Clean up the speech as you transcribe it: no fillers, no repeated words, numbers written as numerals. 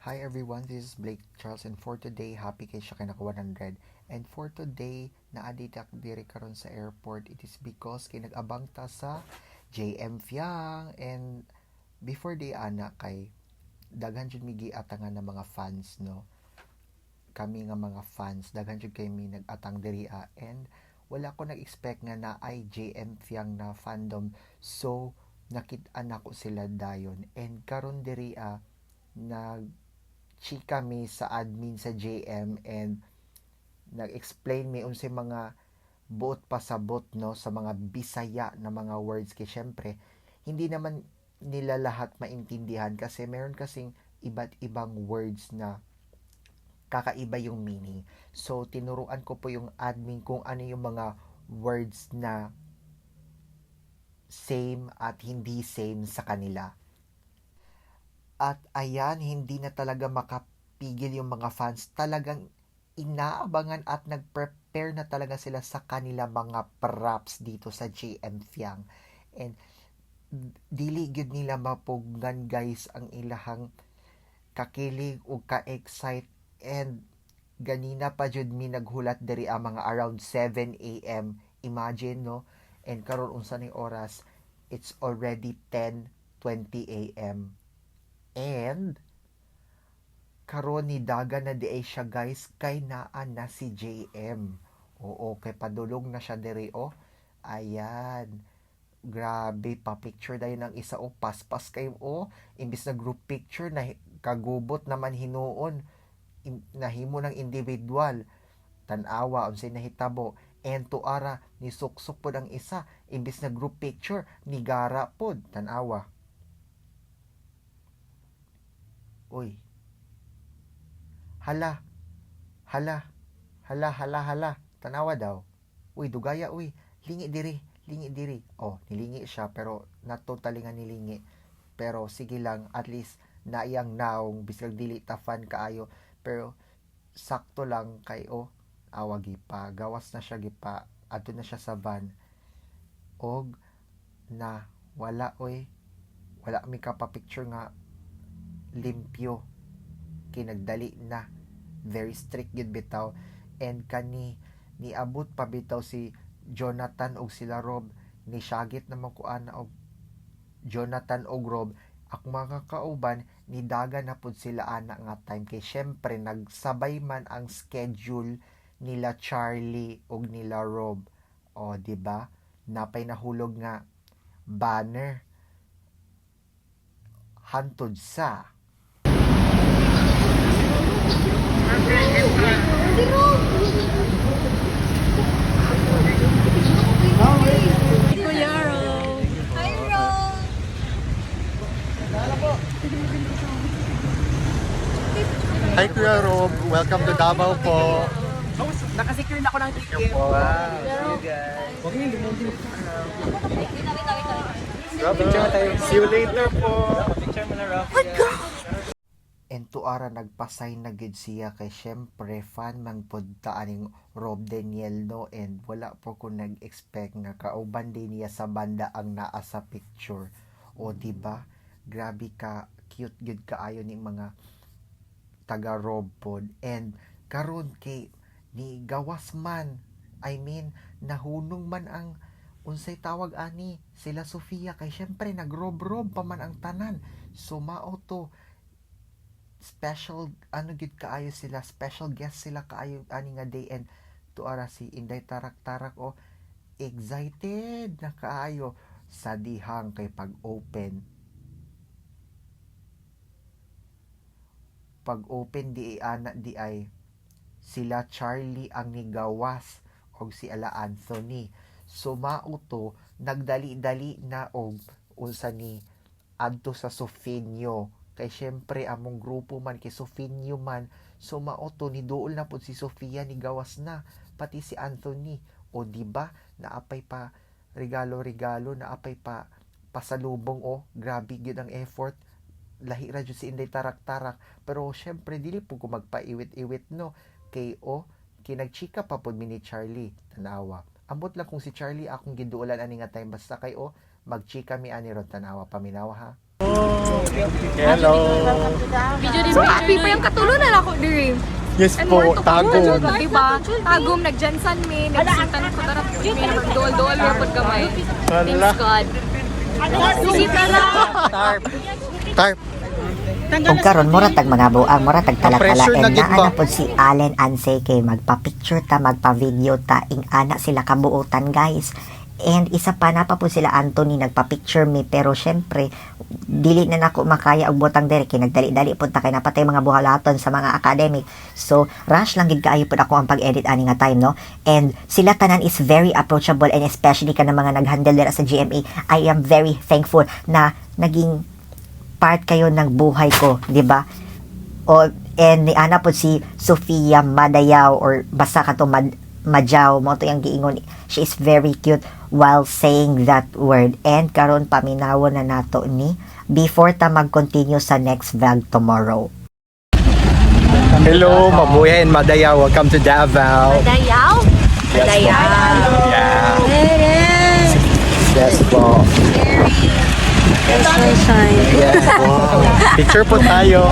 Hi everyone, this is Blake Charles and for today, happy kay siya kay naka 100. And for today, naadita diri karon sa airport, it is because kay nag-abang ta sa JM Fiang. And before day ana kay daghan jud mi giatangan ng mga fans, no. Kami nga mga fans, daghan jud kay mi nag-atang diri and wala ko nag-expect nga na ay JM Fiang na fandom. So nakit-an ako sila dayon and karon diri nag chika mi sa admin sa JM and nag-explain mi unsay mga buot pasabot, no, sa mga Bisaya na mga words kay syempre hindi naman nila lahat maintindihan kasi meron kasing iba't ibang words na kakaiba yung meaning. So tinuruan ko po yung admin kung ano yung mga words na same at hindi same sa kanila. At ayan, hindi na talaga makapigil yung mga fans. Talagang inaabangan at nag-prepare na talaga sila sa kanila mga props dito sa JM Fiang. And dili gyud nila mapugnan guys ang ilahang kakilig o ka-excite and ganina pa jud mi naghulat diri ang mga around 7 a.m. Imagine, no? And karon unsa ni oras? It's already 10:20 a.m. And karon ni daga na di ay siya guys kay naa na si JM. Oo, kay padulong na siya diri Ayan. Grabe pa picture dayon ng isa paspas kay imbis na group picture na kagubot naman hinuon nahimo ng individual. Tanawa unsay nahitabo and tuara ni suksok pod ang isa imbis na group picture ni gara pod tanawa. Uy, hala, hala, hala, tanawa daw. Uy, dugaya, uy, lingi diri. Oh, nilingi siya, pero not totally nga nilingi. Pero sige lang, at least, naiyang naong, bisag dili ta fan kaayo. Pero, sakto lang kay, awagi pa, gawas na siya gipa, ato na siya sa van. Og, na, wala mi ka pa picture nga, limpyo kinagdali na very strict gid bitaw and kani niabot pa bitaw si Jonathan og sila Rob ni syagit naman ko ana og Jonathan og Rob ak mga kauban ni daga na pud sila ana nga time kay syempre nagsabay man ang schedule nila Charlie og nila Rob o di ba napay nahulog nga banner hantod sa Kuya Ro. Hi, Ron! Hi Kuya Rob, welcome to Davao po. Nakasecure na ako ng ticket. Wow. Huwag niyo lumundin. Wait. See you later po. Picture mo na, Rob. And tuara nagpasay na gid siya kay syempre fan man pod ta aning Rob Daniel, no, and wala po ko nag-expect nga kauban din niya sa banda ang naa sa picture. O di ba? Grabe ka cute gid kaayo ning mga taga Rob pod and karon kay ni gawas man I mean nahunong man ang unsay tawag ani sila Sofia kay syempre nagrob-rob pa man ang tanan so mao to special ano gid kaayo sila special guest sila kaayo ani nga day and tuara si Inday Tarak-Tarak excited na kaayo sa dihang kay pag-open di ana di ay sila Charlie ang nigawas og si ala Anthony so mauto nagdali-dali na og unsa ni adto sa Sofinio kay syempre among grupo man kay Sofinio man so mauto ni duol na pud si Sofia ni gawas na pati si Anthony o di ba naapay pa regalo naapay pa pasalubong grabe gyud ang effort lahi ra jud si Inday Tarak-Tarak pero syempre dili po ko magpaiwit-iwit, no, kay kinagchika pa pod mi ni Charlie tanawa ambot lang kung si Charlie akong giduolan ani nga time basta kay magchika mi ani ron tanawa paminawa ha Hello. So happy pa yung katulo na ako diri. Yes And po, more to come, tago. diba? Tagom, nagjansan mi, nagsitan ko tarap mi, nagdol-dol, rapod gamay. Thanks God. Tarp. Ug karon mura tag mga buang, mura tag tala-tala Pressure na and gid ba? naa na pod si Allen Ansay kay magpa-picture ta, magpa-video ta ing ana sila kabuotan guys. And isa pa na pa po sila Anthony nagpa-picture me pero syempre dili na nako makaya og butang diri kay nagdali-dali pud ta kay napatay mga buhalaton sa mga academic. So rush lang gid kaayo pud ako ang pag-edit ani nga time no. And sila tanan is very approachable and especially kana mga nag-handle dira sa GMA. I am very thankful na naging part kayo ng buhay ko, di ba? O and ni ana po si Sofia Madayaw or basta ka to Madyaw mo to yung giingon. She is very cute while saying that word. And karon paminawon na nato ni before ta mag-continue sa next vlog tomorrow. Hello, Mabuhay and Madaya. Welcome to Davao. Dayaw? Dayaw. Yeah. Yes po. Yes po. Picture po tayo.